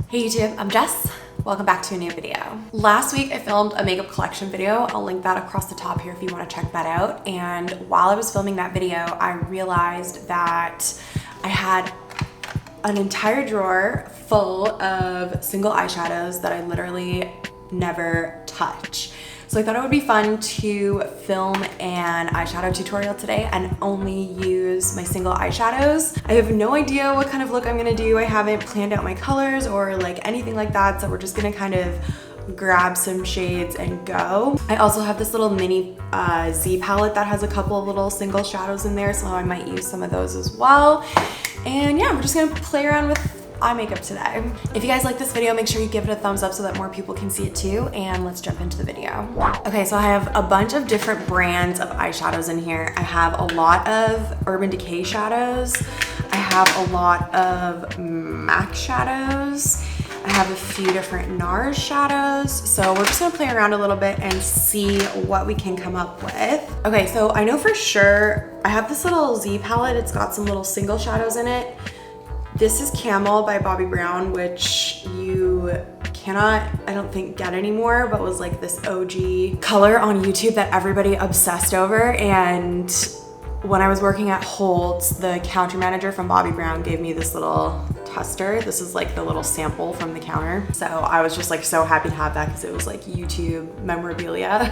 Hey YouTube, I'm Jess. Welcome back to a new video. Last week I filmed a makeup collection video. I'll link that across the top here if you want to check that out. And while I was filming that video, I realized that I had an entire drawer full of single eyeshadows that I literally never touch. So I thought it would be fun to film an eyeshadow tutorial today and only use my single eyeshadows. I have no idea what kind of look I'm gonna do. I haven't planned out my colors or like anything like that, so we're just gonna kind of grab some shades and go. I also have this little mini Z palette that has a couple of little single shadows in there, so I might use some of those as well. And yeah, we're just gonna play around with eye makeup today. If you guys like this video, make sure you give it a thumbs up so that more people can see it too, and let's jump into the video. Okay, so I have a bunch of different brands of eyeshadows in here. I have a lot of Urban Decay shadows. I have a lot of MAC shadows. I have a few different NARS shadows. So we're just gonna play around a little bit and see what we can come up with. Okay, so I know for sure, I have this little Z palette. It's got some little single shadows in it. This is Camel by Bobbi Brown, which you cannot, I don't think, get anymore, but was like this OG color on YouTube that everybody obsessed over. And when I was working at Holt's, the counter manager from Bobbi Brown gave me this little tester. This is like the little sample from the counter. So I was just like so happy to have that because it was like YouTube memorabilia.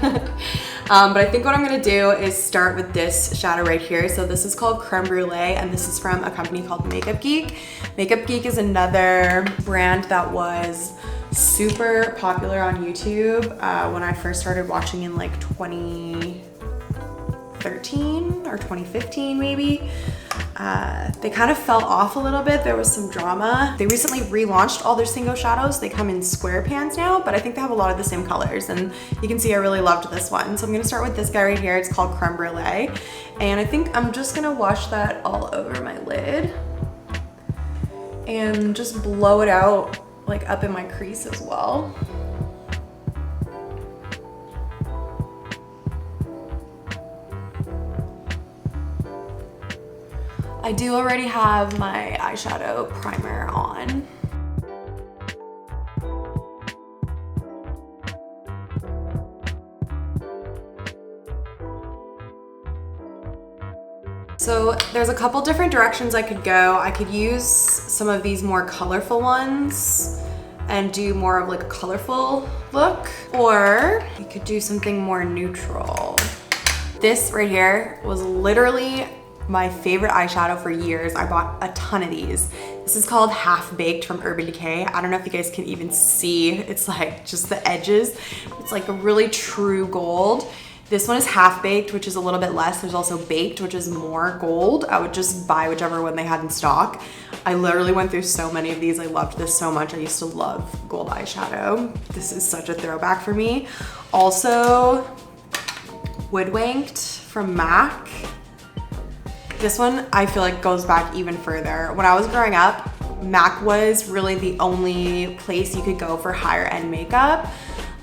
But I think what I'm gonna do is start with this shadow right here. So this is called Creme Brulee, and this is from a company called Geek. Geek is another brand that was super popular on YouTube when I first started watching in like 2013 or 2015 maybe. They kind of fell off a little bit. There was some drama. They recently relaunched all their single shadows. They come in square pans now, but I think they have a lot of the same colors, and you can see I really loved this one. So I'm gonna start with this guy right here. It's called Creme Brulee, and I think I'm just gonna wash that all over my lid and just blow it out like up in my crease as well. I do already have my eyeshadow primer on. So there's a couple different directions I could go. I could use some of these more colorful ones and do more of like a colorful look, or you could do something more neutral. This right here was literally my favorite eyeshadow for years. I bought a ton of these. This is called Half Baked from Urban Decay. I don't know if you guys can even see. It's like just the edges. It's like a really true gold. This one is Half Baked, which is a little bit less. There's also Baked, which is more gold. I would just buy whichever one they had in stock. I literally went through so many of these. I loved this so much. I used to love gold eyeshadow. This is such a throwback for me. Also, Hoodwinked from MAC. This one I feel like goes back even further. When I was growing up, MAC was really the only place you could go for higher end makeup.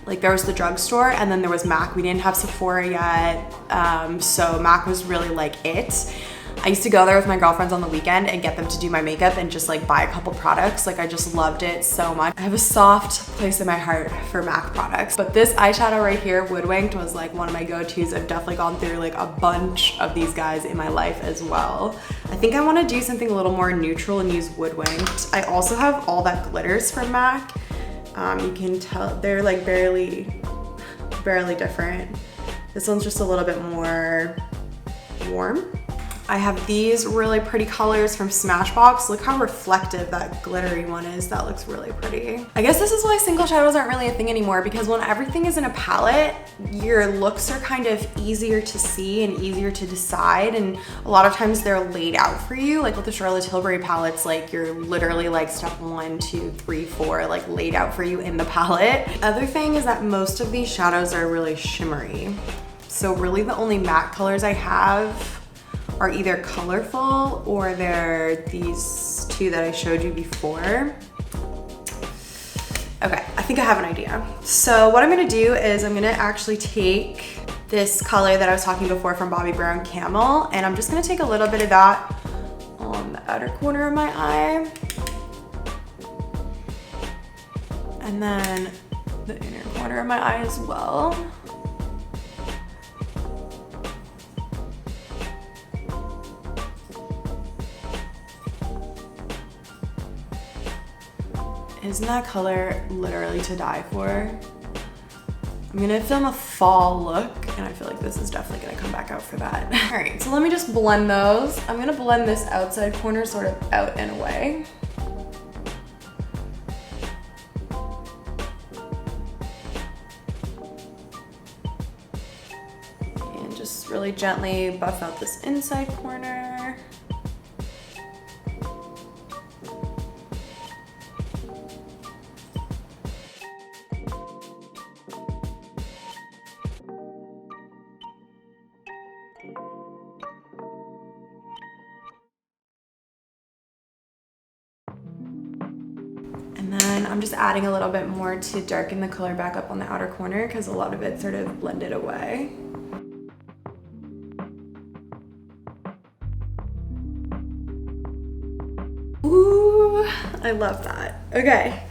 Like there was the drugstore and then there was MAC. We didn't have Sephora yet, so MAC was really like it. I used to go there with my girlfriends on the weekend and get them to do my makeup and just like buy a couple products. Like I just loved it so much. I have a soft place in my heart for MAC products. But this eyeshadow right here, Hoodwinked, was like one of my go-tos. I've definitely gone through like a bunch of these guys in my life as well. I think I want to do something a little more neutral and use Hoodwinked. I also have All That Glitters from MAC. You can tell they're like barely different. This one's just a little bit more warm. I have these really pretty colors from Smashbox. Look how reflective that glittery one is. That looks really pretty. I guess this is why single shadows aren't really a thing anymore, because when everything is in a palette, your looks are kind of easier to see and easier to decide, and a lot of times they're laid out for you. Like with the Charlotte Tilbury palettes, like you're literally like step 1, 2, 3, 4, like laid out for you in the palette. Other thing is that most of these shadows are really shimmery. So really the only matte colors I have are either colorful or they're these two that I showed you before. Okay, I think I have an idea. So what I'm gonna do is I'm gonna actually take this color that I was talking before from Bobbi Brown, Camel, and I'm just gonna take a little bit of that on the outer corner of my eye. And then the inner corner of my eye as well. Isn't that color literally to die for? I'm gonna film a fall look, and I feel like this is definitely gonna come back out for that. All right, so let me just blend those. I'm gonna blend this outside corner sort of out and away. And just really gently buff out this inside corner. And then I'm just adding a little bit more to darken the color back up on the outer corner because a lot of it sort of blended away. Ooh, I love that. Okay,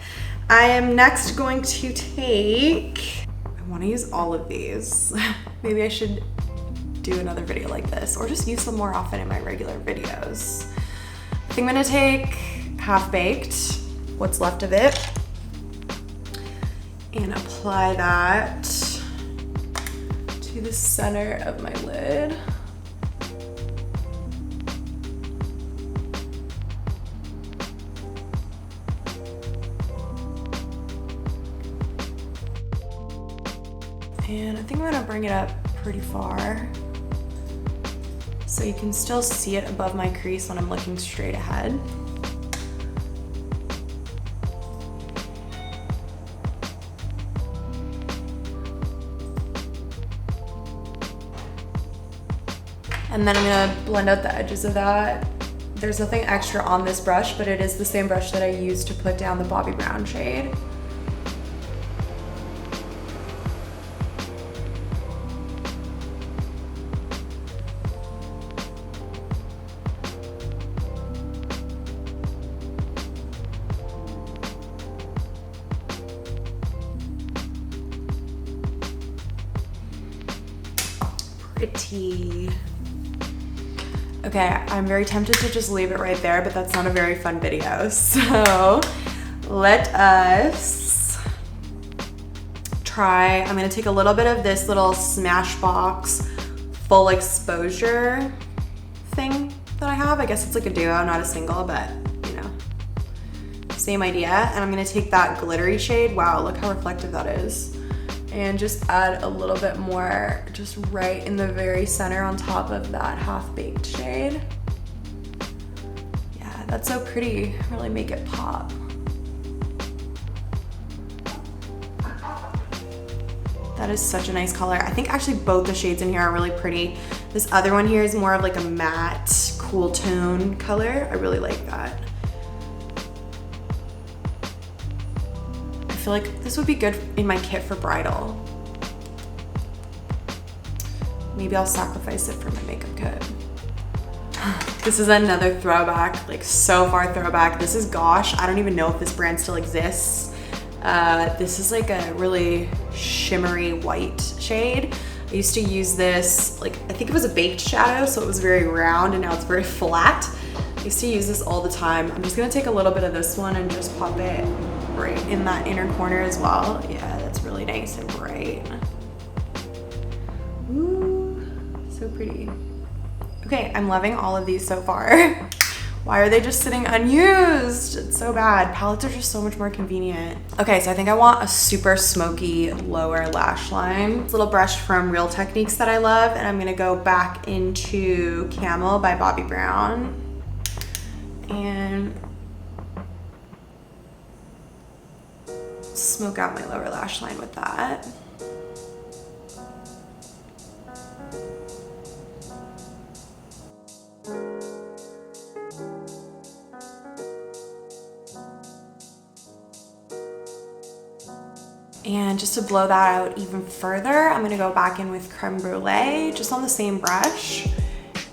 I am next going to take, I want to use all of these. Maybe I should do another video like this or just use them more often in my regular videos. I think I'm gonna take Half Baked, what's left of it, and apply that to the center of my lid. And I think I'm gonna bring it up pretty far so you can still see it above my crease when I'm looking straight ahead. And then I'm gonna blend out the edges of that. There's nothing extra on this brush, but it is the same brush that I used to put down the Bobby Brown shade. Pretty. Okay, I'm very tempted to just leave it right there, but that's not a very fun video. So let us try, I'm gonna take a little bit of this little Smashbox full exposure thing that I have. I guess it's like a duo, not a single, but you know, same idea. And I'm gonna take that glittery shade. Wow, look how reflective that is. And just add a little bit more just right in the very center on top of that Half Baked shade. Yeah, that's so pretty. Really make it pop. That is such a nice color. I think actually both the shades in here are really pretty. This other one here is more of like a matte, cool tone color. I really like that. I feel like this would be good in my kit for bridal. Maybe I'll sacrifice it for my makeup kit. This is another throwback, like so far throwback. This is Gosh. I don't even know if this brand still exists. This is like a really shimmery white shade. I used to use this, like I think it was a baked shadow, so it was very round and now it's very flat. I used to use this all the time. I'm just gonna take a little bit of this one and just pop it right in that inner corner as well. Yeah, that's really nice and bright. Ooh, so pretty. Okay, I'm loving all of these so far. Why are they just sitting unused? It's so bad. Palettes are just so much more convenient. Okay, so I think I want a super smoky lower lash line. This little brush from Real Techniques that I love, and I'm gonna go back into Camel by Bobby Brown. And smoke out my lower lash line with that. And just to blow that out even further, I'm gonna go back in with Creme Brulee, just on the same brush,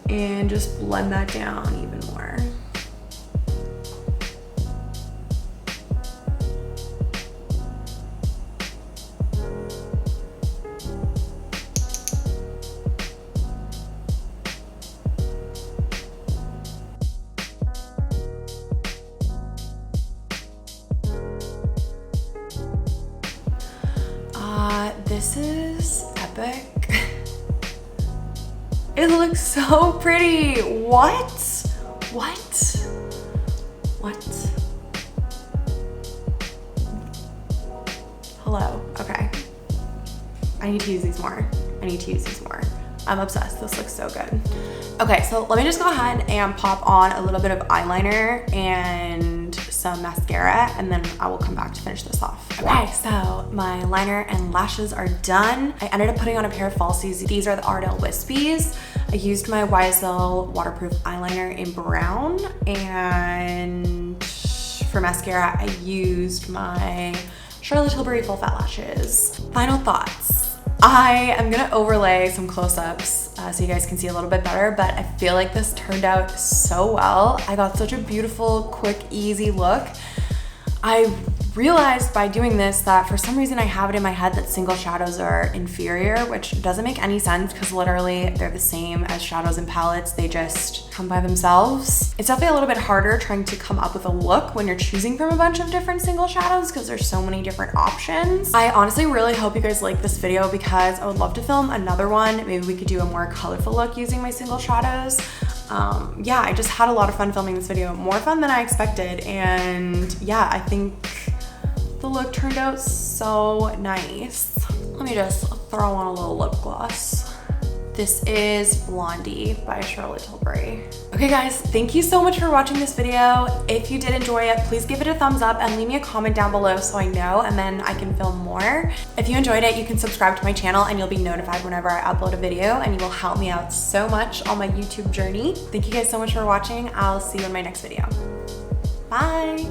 and just blend that down even more. It looks so pretty. What? Hello, okay. I need to use these more. I'm obsessed, this looks so good. Okay, so let me just go ahead and pop on a little bit of eyeliner and some mascara, and then I will come back to finish this off. Okay, so my liner and lashes are done. I ended up putting on a pair of falsies. These are the Ardell Whispies. I used my YSL waterproof eyeliner in brown, and for mascara, I used my Charlotte Tilbury Full Fat Lashes. Final thoughts. I am gonna overlay some close-ups so you guys can see a little bit better, but I feel like this turned out so well. I got such a beautiful, quick, easy look. I realized by doing this that for some reason I have it in my head that single shadows are inferior, which doesn't make any sense because literally they're the same as shadows and palettes. They just come by themselves. It's definitely a little bit harder trying to come up with a look when you're choosing from a bunch of different single shadows because there's so many different options. I honestly really hope you guys like this video because I would love to film another one. Maybe we could do a more colorful look using my single shadows. Yeah, I just had a lot of fun filming this video, more fun than I expected, and yeah, I think the look turned out so nice. Let me just throw on a little lip gloss. This is Blondie by Charlotte Tilbury. Okay guys, thank you so much for watching this video. If you did enjoy it, please give it a thumbs up and leave me a comment down below so I know, and then I can film more. If you enjoyed it, you can subscribe to my channel and you'll be notified whenever I upload a video, and you will help me out so much on my YouTube journey. Thank you guys so much for watching. I'll see you in my next video. Bye.